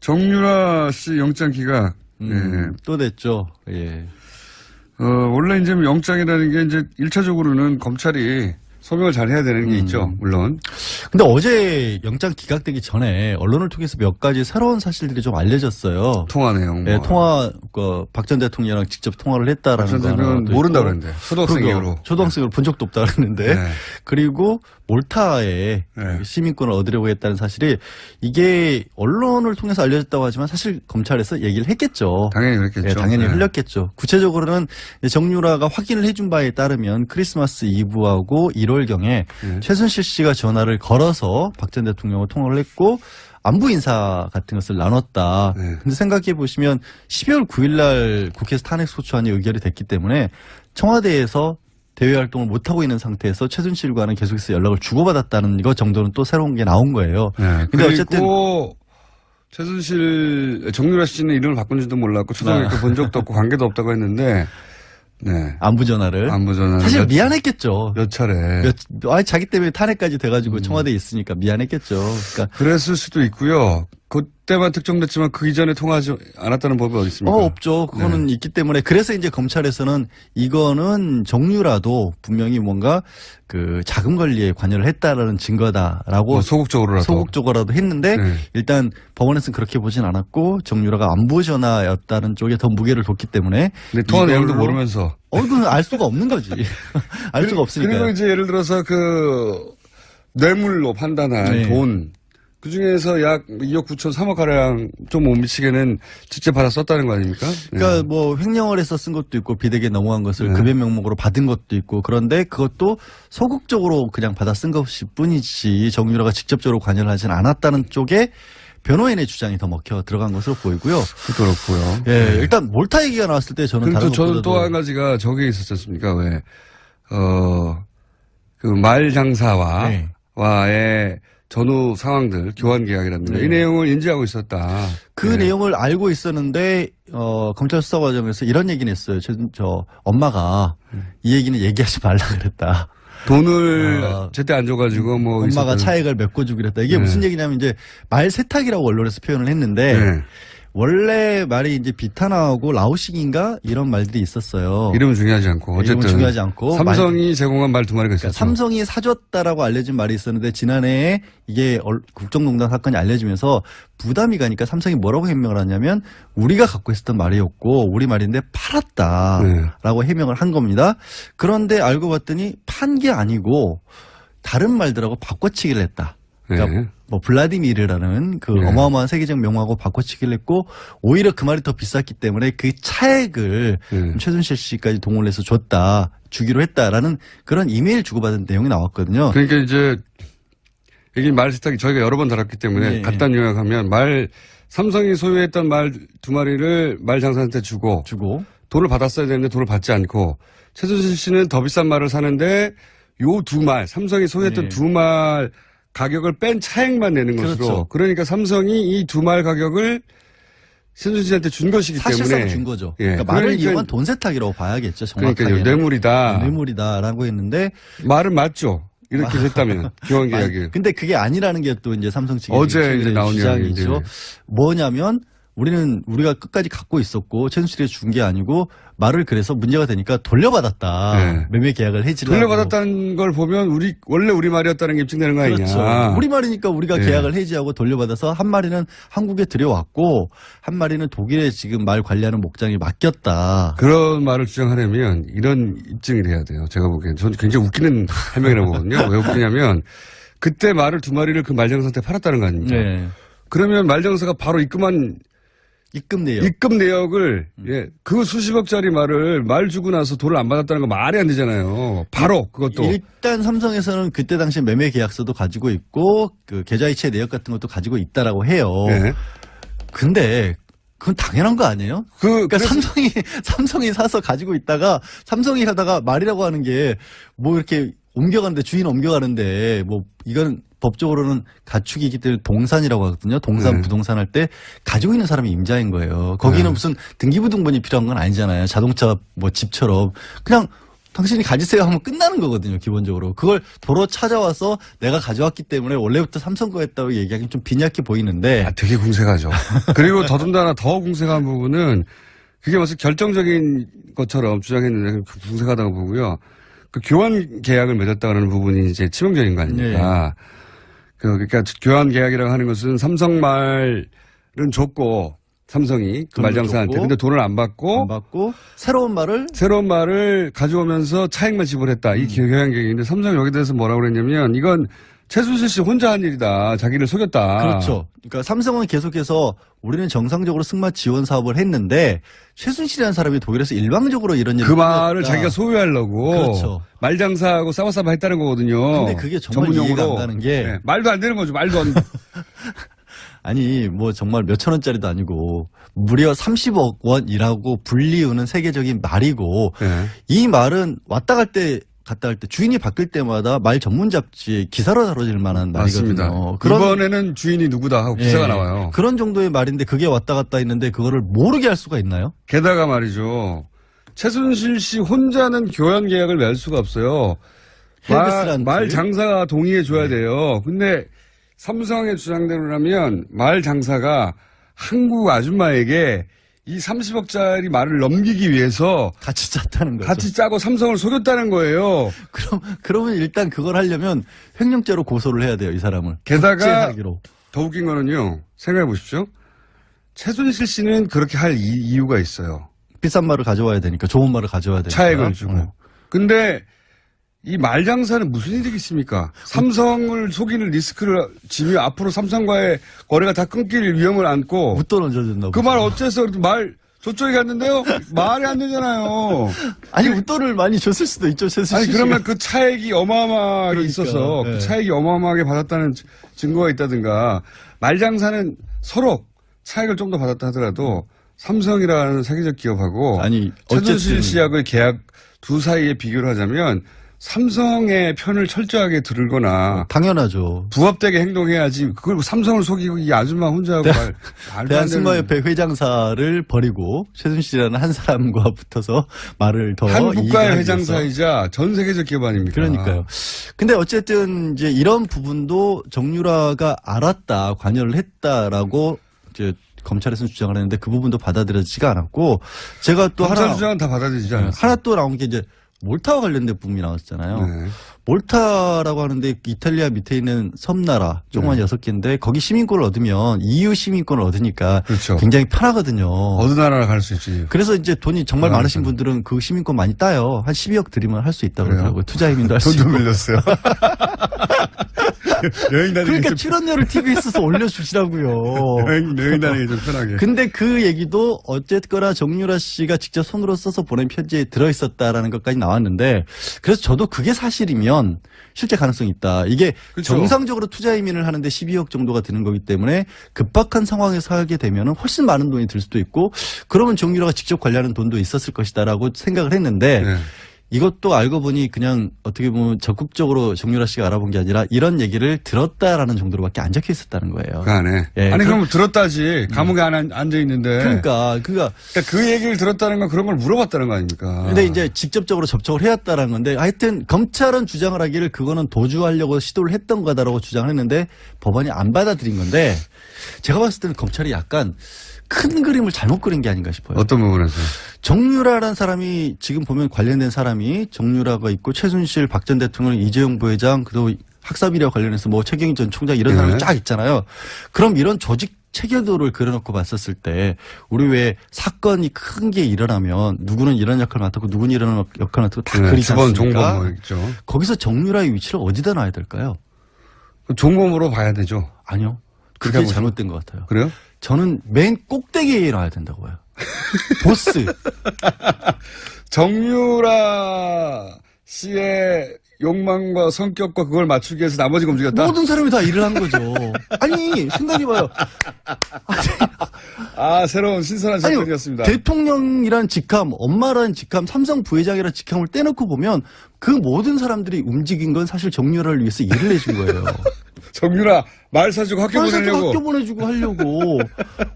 정유라 씨 영장 기각. 또 됐죠. 예. 원래 이제 영장이라는 게 이제 1차적으로는 검찰이 소명을 잘 해야 되는 게 있죠, 물론. 근데 어제 영장 기각되기 전에 언론을 통해서 몇 가지 새로운 사실들이 좀 알려졌어요. 통화 내용. 네, 박 전 대통령이랑 직접 통화를 했다라는 거. 박전 모른다 그랬는데. 초등학생으로. 초등학생으로 본 적도 없다 그랬는데. 네. 그리고 몰타에 네. 시민권을 얻으려고 했다는 사실이 이게 언론을 통해서 알려졌다고 하지만 사실 검찰에서 얘기를 했겠죠. 당연히 그랬겠죠. 네, 당연히 흘렸겠죠. 구체적으로는 정유라가 확인을 해준 바에 따르면 크리스마스 이브하고 1월경에 최순실 씨가 전화를 걸어서 박 전 대통령과 통화를 했고 안부 인사 같은 것을 나눴다. 근데 생각해 보시면 12월 9일 날 국회에서 탄핵소추안이 의결이 됐기 때문에 청와대에서 대외 활동을 못하고 있는 상태에서 최순실과는 계속해서 연락을 주고받았다는 것 정도는 또 새로운 게 나온 거예요. 네. 근데 어쨌든 최순실, 정유라 씨는 이름을 바꾼지도 몰랐고 초등학교 본 적도 없고 관계도 없다고 했는데 네. 안부 전화를. 사실 미안했겠죠. 몇 차례. 자기 때문에 탄핵까지 돼가지고 청와대에 있으니까 미안했겠죠. 그러니까 그랬을 수도 있고요. 그때만 특정됐지만 그 이전에 통화하지 않았다는 법이 어디 있습니까? 없죠. 그거는 있기 때문에 그래서 이제 검찰에서는 이거는 정유라도 분명히 뭔가 그 자금 관리에 관여를 했다라는 증거다라고 소극적으로라도 했는데 일단 법원에서는 그렇게 보진 않았고 정유라가 안부 전화였다는 쪽에 더 무게를 뒀기 때문에 근데 통화 내용도 모르면서 그건 알 수가 없는 거지. 알 수가 없으니까. 그리고 이제 예를 들어서 그 뇌물로 판단한 돈 그 중에서 약 2억 9천 3억 가량 좀 못 미치게는 직접 받아 썼다는 거 아닙니까? 그러니까 뭐 횡령을 해서 쓴 것도 있고 비대기에 넘어간 것을 급여 명목으로 받은 것도 있고 그런데 그것도 소극적으로 그냥 받아 쓴 것일 뿐이지 정유라가 직접적으로 관여를 하진 않았다는 쪽에 변호인의 주장이 더 먹혀 들어간 것으로 보이고요. 그렇고요. 예, 일단 몰타 얘기가 나왔을 때 저는 다른 저는 또 한 가지가 저게 있었지 않습니까? 왜 그 말 장사와의 전후 상황들, 교환 계약이라든가 이 내용을 인지하고 있었다. 그 내용을 알고 있었는데 검찰 수사 과정에서 이런 얘기는 했어요. 저 엄마가 이 얘기는 얘기하지 말라 그랬다. 돈을 제때 안 줘가지고 뭐 엄마가 차액을 메꿔주기로 했다. 이게 무슨 얘기냐면 이제 말 세탁이라고 언론에서 표현을 했는데 원래 말이 이제 비타나하고 라오식인가 이런 말들이 있었어요. 이름은 중요하지 않고 어쨌든 중요하지 않고 삼성이 제공한 말 두 마리가 있었죠. 그러니까 삼성이 사줬다라고 알려진 말이 있었는데 지난해에 이게 국정농단 사건이 알려지면서 부담이 가니까 삼성이 뭐라고 해명을 하냐면 우리가 갖고 있었던 말이었고 우리 말인데 팔았다라고 해명을 한 겁니다. 그런데 알고 봤더니 판 게 아니고 다른 말들하고 바꿔치기를 했다. 그러니까 뭐 블라디미르라는 그 어마어마한 세계적 명화하고 바꿔치기를 했고 오히려 그 말이 더 비쌌기 때문에 그 차액을 최순실 씨까지 동원을 해서 주기로 했다라는 그런 이메일 주고받은 내용이 나왔거든요. 그러니까 이제 이게 말 세탁이 저희가 여러 번 다뤘기 때문에 간단 요약하면 삼성이 소유했던 말 두 마리를 말 장사한테 주고 돈을 받았어야 되는데 돈을 받지 않고 최순실 씨는 더 비싼 말을 사는데 요 두 말 삼성이 소유했던 두 말 가격을 뺀 차액만 내는 것으로. 그러니까 삼성이 이 두 말 가격을 최순실 씨한테 준 것이기 사실상 때문에. 준 거죠. 그러니까 말을 이용한 돈 세탁이라고 봐야겠죠. 정확하게. 그러니까 뇌물이다. 뇌물이다라고 했는데. 말은 맞죠. 이렇게 했다면 교환 계약이. 근데 그게 아니라는 게 또 이제 삼성 측의 어제 이제 나온 주장이죠. 뭐냐면 우리가 끝까지 갖고 있었고 최순실이 준 게 아니고 말을 그래서 문제가 되니까 돌려받았다. 매매 계약을 해지라고. 돌려받았다는 걸 보면 원래 우리 말이었다는 게 입증되는 거 아니냐. 그렇죠. 우리 말이니까 우리가 계약을 해지하고 돌려받아서 한 마리는 한국에 들여왔고 한 마리는 독일에 지금 말 관리하는 목장에 맡겼다. 그런 말을 주장하려면 이런 입증을 해야 돼요. 제가 보기엔. 저는 굉장히 웃기는 해명이라고 보거든요. 왜 웃기냐면 그때 말을 두 마리를 그 말장사한테 팔았다는 거 아닙니까? 그러면 말장사가 바로 입금 내역을 그 수십억짜리 말을 말 주고 나서 돈을 안 받았다는 거 말이 안 되잖아요. 바로 그것도. 일단 삼성에서는 그때 당시 매매 계약서도 가지고 있고 그 계좌이체 내역 같은 것도 가지고 있다라고 해요. 근데 그건 당연한 거 아니에요? 그러니까 삼성이 사서 가지고 있다가 삼성이 하다가 말이라고 하는 게 뭐 이렇게 옮겨가는데 주인 옮겨가는데 뭐 이건 법적으로는 가축이기 때문에 동산이라고 하거든요. 부동산 할 때 가지고 있는 사람이 임자인 거예요. 거기는 무슨 등기부등본이 필요한 건 아니잖아요. 자동차 뭐 집처럼 그냥 당신이 가지세요 하면 끝나는 거거든요, 기본적으로. 그걸 도로 찾아와서 내가 가져왔기 때문에 원래부터 삼성 거였다고 얘기하기는 좀 빈약해 보이는데. 되게 궁색하죠. 그리고 더군다나 더 궁색한 부분은 그게 무슨 결정적인 것처럼 주장했는데 궁색하다고 보고요. 그 교환 계약을 맺었다는 부분이 이제 치명적인 거 아닙니까? 그러니까 교환 계약이라고 하는 것은 삼성 말은 줬고 삼성이 그 말장사한테 근데 돈을 안 받고 새로운 말을 가져오면서 차액만 지불했다. 이 교환 계약인데 삼성이 여기 대해서 뭐라고 그랬냐면 이건 최순실 씨 혼자 한 일이다. 자기를 속였다. 그렇죠. 그러니까 삼성은 계속해서 우리는 정상적으로 승마 지원 사업을 했는데 최순실이라는 사람이 독일에서 일방적으로 이런 일을 그 말을 자기가 소유하려고 그렇죠. 말장사하고 싸바싸바 했다는 거거든요. 근데 그게 정말 이해가 안 가는 게 네. 말도 안 되는 거죠. 말도 안 아니 뭐 정말 몇천 원짜리도 아니고 무려 30억 원이라고 불리우는 세계적인 말이고 네. 이 말은 왔다 갈 때 갔다 할 때 주인이 바뀔 때마다 말 전문 잡지 기사로 다뤄질 만한 맞습니다. 말이거든요. 이번에는 주인이 누구다 하고 기사가 나와요. 그런 정도의 말인데 그게 왔다 갔다 했는데 그거를 모르게 할 수가 있나요? 게다가 말이죠. 최순실 씨 혼자는 교환 계약을 맺을 수가 없어요. 말 장사가 동의해 줘야 돼요. 근데 삼성의 주장대로라면 말 장사가 한국 아줌마에게 이 30억짜리 말을 넘기기 위해서 같이 짰다는 거죠. 같이 짜고 삼성을 속였다는 거예요. 그러면 일단 그걸 하려면 횡령죄로 고소를 해야 돼요, 이 사람을. 게다가 더 웃긴 거는요. 생각해 보십시오. 최순실 씨는 그렇게 할 이유가 있어요. 비싼 말을 가져와야 되니까, 좋은 말을 가져와야 되니까. 차액을 주고. 근데 이 말장사는 무슨 일이겠습니까? 삼성을 속이는 리스크를 지며 앞으로 삼성과의 거래가 다 끊길 위험을 안고 웃돈 얹어준다고. 그 말 어째서 말 저쪽에 갔는데요? 말이 안 되잖아요. 아니 웃돈을 많이 줬을 수도 있죠. 아니 그러면 그 차액이 어마어마하게 있어서 네. 그 차액이 어마어마하게 받았다는 증거가 있다든가 말장사는 서로 차액을 좀 더 받았다 하더라도 삼성이라는 세계적 기업하고 최순실 씨하고의 계약 두 사이에 비교를 하자면 삼성의 편을 철저하게 들거나 당연하죠. 부합되게 행동해야지. 그걸 삼성을 속이고 이 아줌마 혼자 하고 대한승마협회 회장사를 버리고 최순실이라는 한 사람과 붙어서 말을 더 한 국가의 회장사이자 전 세계적 기업 아닙니까? 그러니까요. 근데 어쨌든 이제 이런 부분도 정유라가 알았다, 관여를 했다라고 이제 검찰에서는 주장을 했는데 그 부분도 받아들여지지가 않았고 제가 또 검찰 주장은 다 받아들이지 않았어요. 하나 또 나온 게 이제 몰타와 관련된 부분이 나왔잖아요. 네. 몰타라고 하는데 이탈리아 밑에 있는 섬나라 조그만 6개인데 거기 시민권을 얻으면 EU 시민권을 얻으니까 그렇죠. 굉장히 편하거든요. 어느 나라나 갈 수 있지. 그래서 이제 돈이 정말 많으신 분들은 그 시민권 많이 따요. 한 12억 들이면 할 수 있다고 그러더라고요. 투자 이민도 할 수 있고. 돈도 밀렸어요. 여행 다니기 그러니까 출연료를 TBS에서 올려주시라고요. 여행 다니기 좀 편하게. 근데 그 얘기도 어쨌거나 정유라 씨가 직접 손으로 써서 보낸 편지에 들어있었다라는 것까지 나왔는데 그래서 저도 그게 사실이면 실제 가능성이 있다. 이게 그렇죠. 정상적으로 투자 이민을 하는데 12억 정도가 드는 거기 때문에 급박한 상황에서 하게 되면 훨씬 많은 돈이 들 수도 있고 그러면 정유라가 직접 관리하는 돈도 있었을 것이다라고 생각을 했는데 네. 이것도 알고 보니 그냥 어떻게 보면 적극적으로 정유라 씨가 알아본 게 아니라 이런 얘기를 들었다라는 정도로밖에 안 적혀 있었다는 거예요. 그 안에. 예, 아니 그럼 들었다지. 감옥에 앉아 있는데. 그러니까 그 얘기를 들었다는 건 그런 걸 물어봤다는 거 아닙니까? 근데 이제 직접적으로 접촉을 해왔다는 건데 하여튼 검찰은 주장을 하기를 그거는 도주하려고 시도를 했던 거다라고 주장을 했는데 법원이 안 받아들인 건데 제가 봤을 때는 검찰이 약간 큰 그림을 잘못 그린 게 아닌가 싶어요. 어떤 부분에서? 정유라라는 사람이 지금 보면 관련된 사람이 정유라가 있고 최순실, 박 전 대통령, 이재용 부회장, 그리고 학사비리와 관련해서 뭐 최경희 전 총장 이런 사람이 쫙 있잖아요. 그럼 이런 조직 체계도를 그려놓고 봤었을 때 우리 왜 사건이 큰 게 일어나면 누구는 이런 역할을 맡았고 누구는 이런 역할을 맡았고 다 그리지 않습니까? 종범 있죠. 거기서 정유라의 위치를 어디다 놔야 될까요? 종범으로 봐야 되죠. 아니요. 그게 잘못된 것 같아요. 그래요? 저는 맨 꼭대기에 놔야 된다고 봐요. 보스. 정유라 씨의 욕망과 성격과 그걸 맞추기 위해서 나머지가 움직였다? 모든 사람이 다 일을 한 거죠. 아니, 생각해봐요. 새로운 신선한 접근이었습니다. 대통령이란 직함, 엄마라는 직함, 삼성 부회장이라는 직함을 떼놓고 보면 그 모든 사람들이 움직인 건 사실 정유라를 위해서 일을 해준 거예요. 정유라 말 사주고 학교 보내려고. 학교 보내주고 하려고.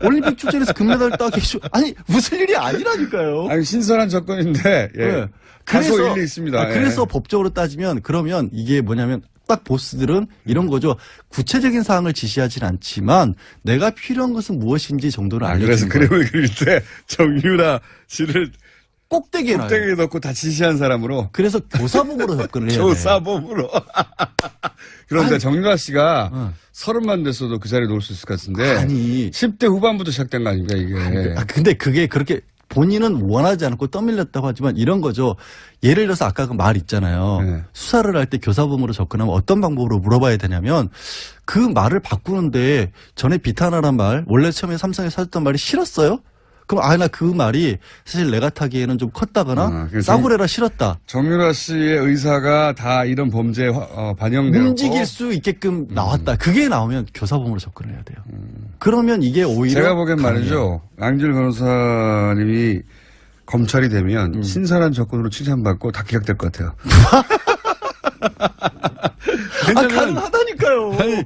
올림픽 출전해서 금메달 따게 아니 무슨 일이 아니라니까요. 아니 신선한 접근인데 예. 네. 다소 그래서 일리 있습니다. 그래서 예. 법적으로 따지면 그러면 이게 뭐냐면 딱 보스들은 이런 거죠. 구체적인 사항을 지시하진 않지만 내가 필요한 것은 무엇인지 정도는 그래서 알려주는 거예요. 그림을 그릴 때 정유라 씨를 꼭대기에 놔요. 꼭대기에 넣고 다 지시한 사람으로. 그래서 교사범으로 접근을 해야 돼요. 교사범으로. 그런데 아니, 정유라 씨가 30만 됐어도 그 자리에 놓을 수 있을 것 같은데. 아니. 10대 후반부터 시작된 거 아닙니까 이게. 근데 그게 그렇게 본인은 원하지 않고 떠밀렸다고 하지만 이런 거죠. 예를 들어서 아까 그 말 있잖아요. 네. 수사를 할 때 교사범으로 접근하면 어떤 방법으로 물어봐야 되냐면 그 말을 바꾸는데 전에 비탄하란 말 원래 처음에 삼성에 사줬던 말이 싫었어요? 그럼 나 그 말이 사실 내가 타기에는 좀 컸다거나 싸구려라 싫었다. 정유라 씨의 의사가 다 이런 범죄에 반영되고 움직일 수 있게끔 나왔다. 그게 나오면 교사범으로 접근을 해야 돼요. 그러면 이게 오히려 제가 보기엔 말이죠. 양질 변호사님이 검찰이 되면 신선한 접근으로 칭찬받고 다 기각될 것 같아요. 가능하다니까요. 아니,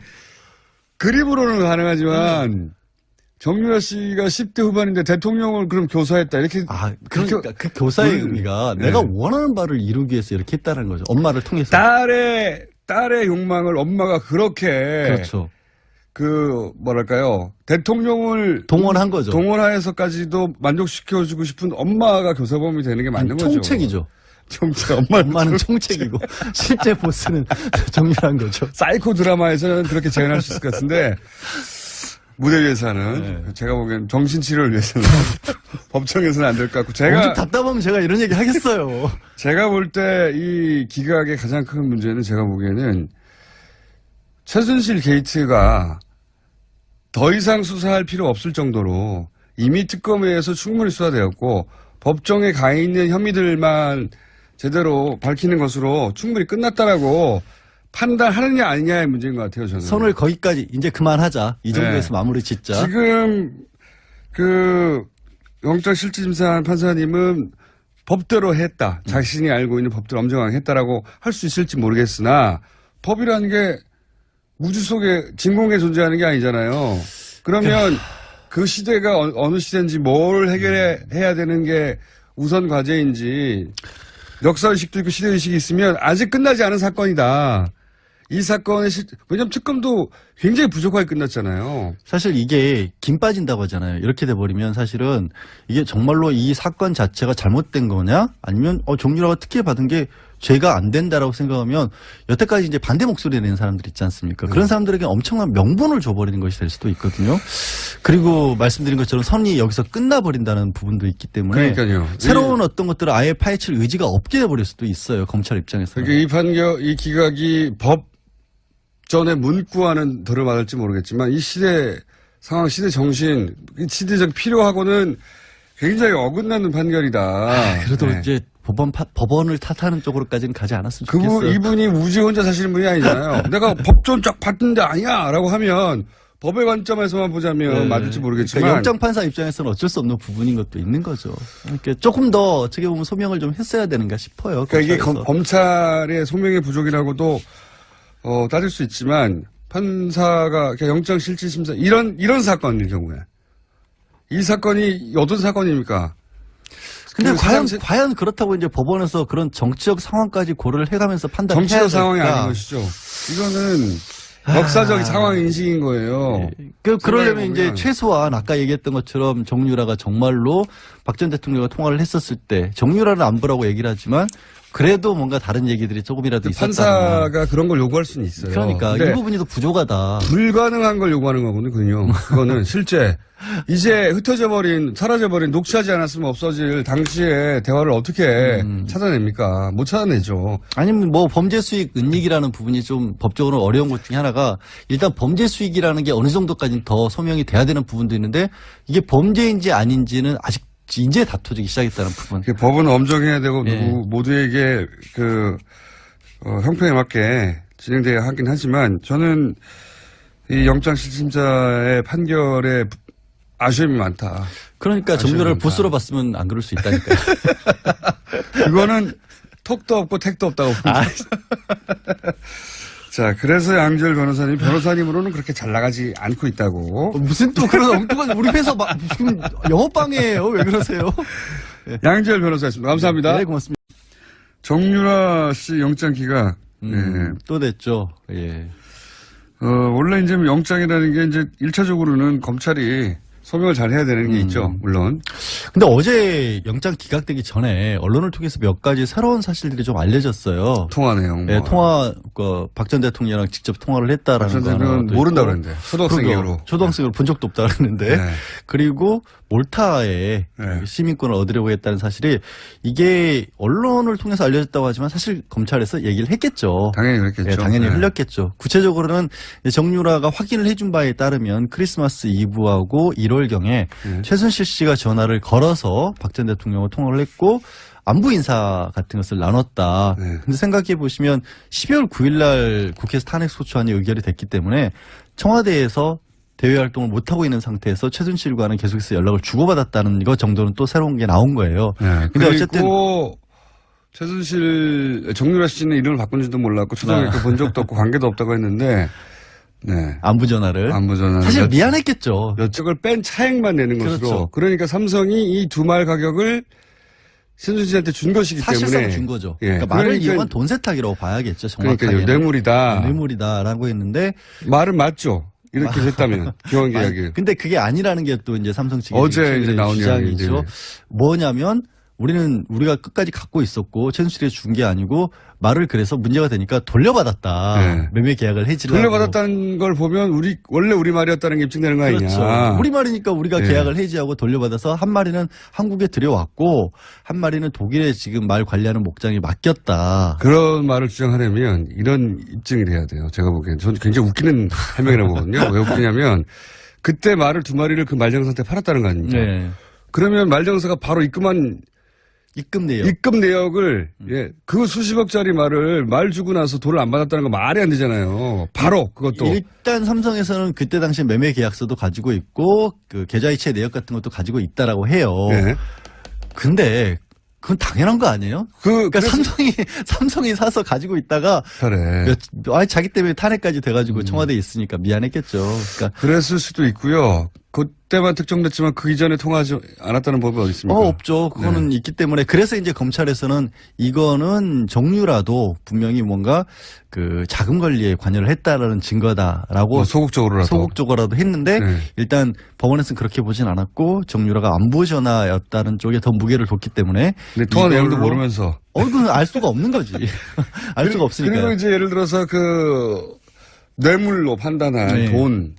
그림으로는 가능하지만 정유라 씨가 10대 후반인데 대통령을 그럼 교사했다 이렇게. 그러니까 그 교사의 의미가 내가 원하는 바를 이루기 위해서 이렇게 했다는 거죠. 엄마를 통해서. 딸의 욕망을 엄마가 그렇게. 그렇죠. 뭐랄까요. 대통령을 동원한 거죠. 동원하여서까지도 만족시켜주고 싶은 엄마가 교사범이 되는 게 맞는 거죠. 총책이죠. 엄마는 총책이고 실제 보스는 정유라인 거죠. 사이코 드라마에서는 그렇게 재현할 수 있을 것 같은데 무대 위해서는 제가 보기엔 정신치료를 위해서는 법정에서는 안 될 것 같고 제가 답답하면 제가 이런 얘기 하겠어요. 제가 볼 때 이 기각의 가장 큰 문제는 제가 보기에는 최순실 게이트가 더 이상 수사할 필요 없을 정도로 이미 특검에서 충분히 수사되었고 법정에 가 있는 혐의들만 제대로 밝히는 것으로 충분히 끝났다라고 판단하느냐 아니냐의 문제인 것 같아요, 저는. 선을 거기까지 이제 그만하자. 이 정도에서 마무리 짓자. 지금 영장실질심사한 판사님은 법대로 했다. 자신이 알고 있는 법대로 엄정하게 했다라고 할 수 있을지 모르겠으나 법이라는 게 우주 속에 진공에 존재하는 게 아니잖아요. 그러면 그 시대가 어느 시대인지 뭘 해결해야 되는 게 우선 과제인지 역사의식도 있고 시대의식이 있으면 아직 끝나지 않은 사건이다. 이 사건의 왜냐면 특검도 굉장히 부족하게 끝났잖아요. 사실 이게 김 빠진다고 하잖아요. 이렇게 돼버리면 사실은 이게 정말로 이 사건 자체가 잘못된 거냐? 아니면 정유라가 특혜 받은 게 죄가 안 된다라고 생각하면 여태까지 이제 반대 목소리 내는 사람들 있지 않습니까? 그런 사람들에게 엄청난 명분을 줘버리는 것이 될 수도 있거든요. 그리고 말씀드린 것처럼 선이 여기서 끝나버린다는 부분도 있기 때문에 그러니까요. 새로운 어떤 것들을 아예 파헤칠 의지가 없게 돼버릴 수도 있어요. 검찰 입장에서. 그러니까 이 기각이 법전에 문구와는 들어맞을지 모르겠지만 이 시대 상황, 시대 정신, 시대적 필요하고는 굉장히 어긋나는 판결이다. 그래도 이제 법원을 탓하는 쪽으로까지는 가지 않았으면 좋겠어요. 이분이 우지 혼자 사시는 분이 아니잖아요. 내가 법전 쫙 봤는데 아니야 라고 하면 법의 관점에서만 보자면 맞을지 모르겠지만. 그러니까 영장판사 입장에서는 어쩔 수 없는 부분인 것도 있는 거죠. 그러니까 조금 더 어떻게 보면 소명을 좀 했어야 되는가 싶어요. 그러니까 이게 검찰의 소명의 부족이라고도 따질 수 있지만 판사가 영장실질심사 이런 사건일 경우에 이 사건이 어떤 사건입니까? 근데 과연 그렇다고 이제 법원에서 그런 정치적 상황까지 고려를 해가면서 판단해야 정치적 상황이 아닌 것이죠. 이거는 역사적 상황 인식인 거예요. 그러려면 이제 최소한 아까 얘기했던 것처럼 정유라가 정말로 박 전 대통령과 통화를 했었을 때 정유라는 안보라고 얘기를 하지만 그래도 뭔가 다른 얘기들이 조금이라도 있었다. 판사가 그런 걸 요구할 수는 있어요. 그러니까 이 부분이 더 부족하다. 불가능한 걸 요구하는 거거든요. 그거는 실제 이제 사라져버린 녹취하지 않았으면 없어질 당시의 대화를 어떻게 찾아냅니까? 못 찾아내죠. 아니면 뭐 범죄 수익 은닉이라는 부분이 좀 법적으로 어려운 것 중에 하나가 일단 범죄 수익이라는 게 어느 정도까지는 더 소명이 돼야 되는 부분도 있는데 이게 범죄인지 아닌지는 아직 이제 다투기 시작했다는 부분. 법은 엄정해야 되고 모두에게 형평에 맞게 진행돼야 하긴 하지만 저는 이 영장실질심사의 판결에 아쉬움이 많다. 그러니까 정유라를 보스로 봤으면 안 그럴 수 있다니까요. 그거는 톡도 없고 택도 없다고 봅니다. 자, 그래서 양지열 변호사님, 변호사님으로는 그렇게 잘 나가지 않고 있다고. 무슨 또 그런 엉뚱한 우리 회사 지금 영업방해예요. 왜 그러세요? 양지열 변호사였습니다. 감사합니다. 네, 고맙습니다. 정유라 씨 영장 기각. 또 됐죠. 예. 원래 이제 영장이라는 게 이제 1차적으로는 검찰이 소명을 잘 해야 되는 게 있죠. 물론. 근데 어제 영장 기각되기 전에 언론을 통해서 몇 가지 새로운 사실들이 좀 알려졌어요. 통화 내용. 네, 박 전 대통령이랑 직접 통화를 했다라는 거. 는 모른다고 그랬는데. 초등학생으로. 초등학생으로 본 적도 없다 그랬는데. 네. 그리고 몰타에 네. 시민권을 얻으려고 했다는 사실이 이게 언론을 통해서 알려졌다고 하지만 사실 검찰에서 얘기를 했겠죠. 당연히 그랬겠죠. 네, 당연히 흘렸겠죠. 구체적으로는 정유라가 확인을 해준 바에 따르면 크리스마스 이브하고 1월경에 최순실 씨가 전화를 걸어서 박 전 대통령과 통화를 했고 안부 인사 같은 것을 나눴다. 네. 근데 생각해 보시면 12월 9일 날 국회에서 탄핵 소추안이 의결이 됐기 때문에 청와대에서 대외 활동을 못하고 있는 상태에서 최순실과는 계속해서 연락을 주고받았다는 것 정도는 또 새로운 게 나온 거예요. 네. 근데 어쨌든 정유라 씨는 이름을 바꾼지도 몰랐고 초등학교 본 적도 없고 관계도 없다고 했는데 네. 안부 전화를 사실 미안했겠죠. 몇 쪽을 뺀 차액만 내는 것으로. 그렇죠. 그러니까 삼성이 이 두 말 가격을 신순실한테 준 것이기 사실상 때문에. 준 거죠. 예. 그러니까 말을 이용한 돈 세탁이라고 봐야겠죠. 정확하게. 그러니까 뇌물이다. 뇌물이다라고 했는데 말은 맞죠. 이렇게 했다면 교환 계약이. 근데 그게 아니라는 게 또 이제 삼성 측의 어제 이제 나온 주장이죠. 뭐냐면 우리가 끝까지 갖고 있었고 최순실이 준 게 아니고 말을 그래서 문제가 되니까 돌려받았다. 네. 매매 계약을 해지라고. 돌려받았다는 걸 보면 원래 우리 말이었다는 게 입증되는 거 아니냐. 그렇죠. 우리 말이니까 우리가 네. 계약을 해지하고 돌려받아서 한 마리는 한국에 들여왔고 한 마리는 독일에 지금 말 관리하는 목장에 맡겼다. 그런 말을 주장하려면 이런 입증이 돼야 돼요. 제가 보기엔. 저는 굉장히 웃기는 해명이라고 보거든요. 왜 웃기냐면 그때 말을 두 마리를 그 말장사한테 팔았다는 거 아닙니까? 네. 그러면 말장사가 바로 입금 내역. 입금 내역을 그 수십억짜리 말을 말 주고 나서 돈을 안 받았다는 거 말이 안 되잖아요. 바로 그것도. 일단 삼성에서는 그때 당시 매매 계약서도 가지고 있고 그 계좌이체 내역 같은 것도 가지고 있다라고 해요. 네. 근데 그건 당연한 거 아니에요? 그러니까 삼성이 사서 가지고 있다가 그래. 자기 때문에 탄핵까지 돼가지고 청와대에 있으니까 미안했겠죠. 그러니까 그랬을 수도 있고요. 그때만 특정됐지만 그 이전에 통화하지 않았다는 법이 어디 있습니까? 없죠. 그거는 있기 때문에 그래서 이제 검찰에서는 이거는 정유라도 분명히 뭔가 그 자금 관리에 관여를 했다라는 증거다라고 소극적으로라도 했는데 일단 법원에서는 그렇게 보진 않았고 정유라가 안부 전화였다는 쪽에 더 무게를 뒀기 때문에. 근데 통화 내용도 모르면서. 그건 알 수가 없는 거지. 알 수가 없으니까. 그리고 이제 예를 들어서 뇌물로 판단한 돈.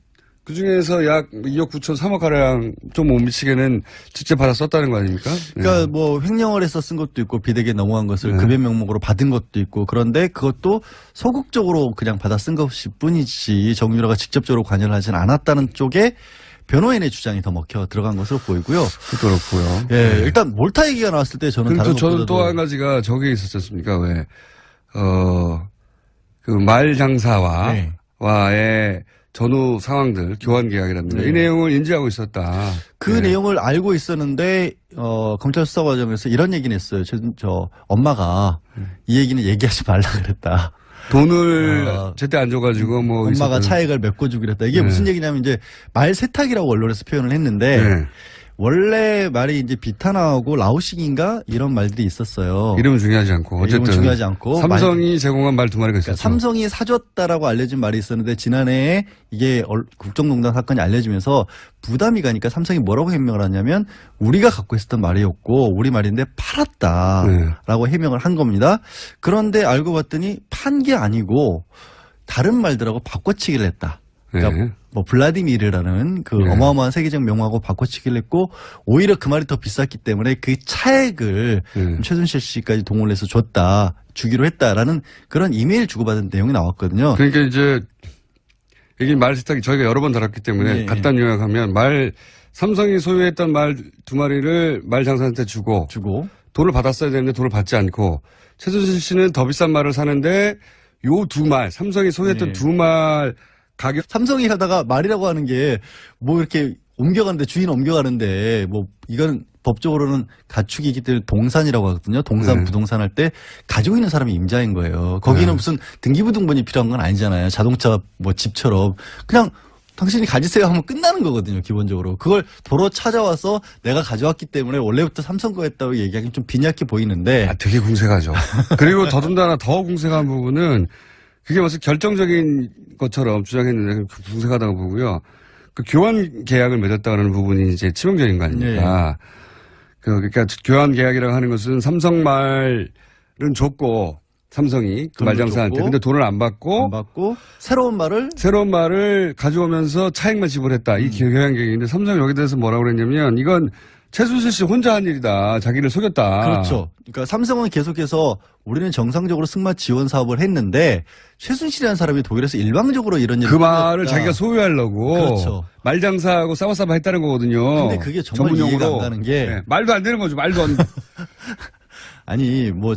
그 중에서 약 2억 9천 3억 가량 좀 못 미치게는 직접 받아 썼다는 거 아닙니까? 그러니까 뭐 횡령을 해서 쓴 것도 있고 비대기에 넘어간 것을 급여 명목으로 받은 것도 있고 그런데 그것도 소극적으로 그냥 받아 쓴 것일 뿐이지 정유라가 직접적으로 관여를 하진 않았다는 쪽에 변호인의 주장이 더 먹혀 들어간 것으로 보이고요. 그렇고요. 예, 일단 몰타 얘기가 나왔을 때 저는 다른 저는 또 한 가지가 저게 있었지 않습니까? 그 말 장사와의 전후 상황들, 교환 계약이랍니다. 이 내용을 인지하고 있었다. 그 내용을 알고 있었는데, 검찰 수사 과정에서 이런 얘기는 했어요. 저 엄마가 이 얘기는 얘기하지 말라 그랬다. 돈을 제때 안 줘가지고 엄마가 차액을 메꿔주기로 했다. 이게 무슨 얘기냐면 이제 말 세탁이라고 언론에서 표현을 했는데, 원래 말이 이제 비타나하고 라오식인가 이런 말들이 있었어요. 이름은 중요하지 않고 어쨌든 중요하지 않고 삼성이 제공한 말 두 마리가 있었죠. 그러니까 삼성이 사줬다라고 알려진 말이 있었는데 지난해에 이게 국정농단 사건이 알려지면서 부담이 가니까 삼성이 뭐라고 해명을 하냐면 우리가 갖고 있었던 말이었고 우리 말인데 팔았다라고 해명을 한 겁니다. 그런데 알고 봤더니 판 게 아니고 다른 말들하고 바꿔치기를 했다. 그러니까 블라디미르라는 그 어마어마한 세계적 명화하고 바꿔치기를 했고 오히려 그 말이 더 비쌌기 때문에 그 차액을 최순실 씨까지 동원을 해서 주기로 했다라는 그런 이메일 주고받은 내용이 나왔거든요. 그러니까 이제 이게 말 세탁이 저희가 여러 번 다뤘기 때문에 간단 요약하면 삼성이 소유했던 말 두 마리를 말 장사한테 주고 돈을 받았어야 되는데 돈을 받지 않고 최순실 씨는 더 비싼 말을 사는데 요 두 말 삼성이 소유했던 두 말 가격. 삼성이 하다가 말이라고 하는 게 뭐 이렇게 옮겨가는데 주인 옮겨가는데 뭐 이건 법적으로는 가축이기 때문에 동산이라고 하거든요. 동산, 부동산 할 때 가지고 있는 사람이 임자인 거예요. 거기는 무슨 등기부등본이 필요한 건 아니잖아요. 자동차 뭐 집처럼 그냥 당신이 가지세요 하면 끝나는 거거든요. 기본적으로. 그걸 도로 찾아와서 내가 가져왔기 때문에 원래부터 삼성 거였다고 얘기하기는 좀 빈약해 보이는데. 되게 궁색하죠. 그리고 더군다나 더 궁색한 부분은 그게 무슨 결정적인 것처럼 주장했는데 궁색하다고 보고요. 그 교환 계약을 맺었다는 부분이 이제 치명적인 거 아닙니까? 그러니까 교환 계약이라고 하는 것은 삼성 말은 줬고 삼성이 그 말장사한테 근데 돈을 안 받고 새로운 말을 가져오면서 차익만 지불했다. 이 교환 계약인데 삼성이 여기 대해서 뭐라고 그랬냐면 이건 최순실 씨 혼자 한 일이다. 자기를 속였다. 그렇죠. 그러니까 삼성은 계속해서 우리는 정상적으로 승마 지원 사업을 했는데 최순실이라는 사람이 독일에서 일방적으로 이런 일을 그 말을 자기가 소유하려고 그렇죠. 말장사하고 싸워싸워 했다는 거거든요. 근데 그게 정말 이해가 안 가는 게 말도 안 되는 거죠. 말도 안 아니 뭐